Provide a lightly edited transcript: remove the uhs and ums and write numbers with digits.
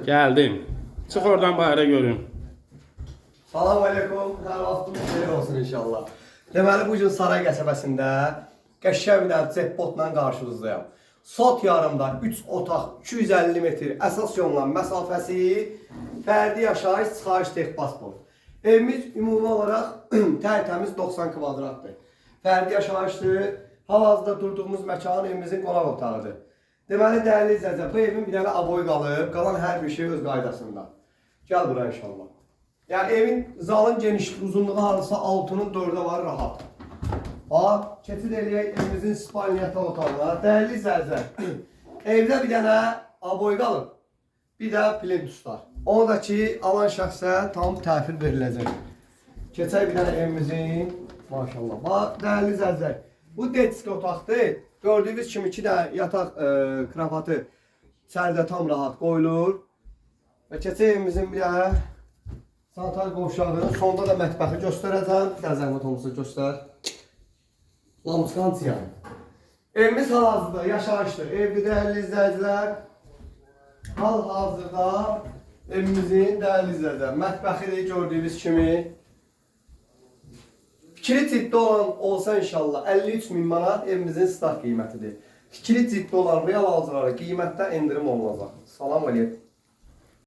Geldim. Çık oradan bayıra görün. Salam aleykum, hər vaxtınız xeyir olsun inşallah. Deməli, bugün Saray qəsəbəsində qəşəng bir dənə chatbotla qarşınızdayım. Sot yarımda 3 otaq 250 metr əsas yollan məsafəsi, fərdi yaşayış, çıxarış tek pasport. Evimiz ümumi olaraq tərtəmiz 90 kvadratdır. Fərdi yaşayışdır, hal-hazırda durduğumuz məkan evimizin qonaq otağıdır. Deməli, dəyərli izləyicilər, bu evin bir dənə aboy qalıb, qalan hər bir şey öz qaydasında. Gəl bura inşallah. Yani evin zalın genişliği, uzunluğu harasa 6'nın 4'e var rahat. Keçid eləyək evimizin spalni yataq otağına. Dəyərli izləyicilər, evdə bir dənə aboy qalıb, bir də plintuslar. Onu da ki, alan şəxsə tam təhvil veriləcək. Keçək bir dənə evimizin, maşallah. Dəyərli izləyicilər, bu detski otaqdır. Gördüyünüz kimi 2 də yataq kravatı içəridə tam rahat qoyulur. Və keçək evimizin bir dənə sanitar qovşağının sonda da mətbəxi göstərəcəm. Bir də zəhmət olmasa göstər. Lamskansiya. Evimiz hal-hazırda yaşayışdır. Evli dəyərli izləyicilər. Hal-hazırda evimizin dəyərli izləyicilər. Mətbəxi gördüyünüz kimi. Fikri ciddi olan olsa inşallah 53.000 manat evimizin start qiymətidir. Fikri ciddi olan real alıcılara qiymətdə endirim olunacaq. Salam aleykum.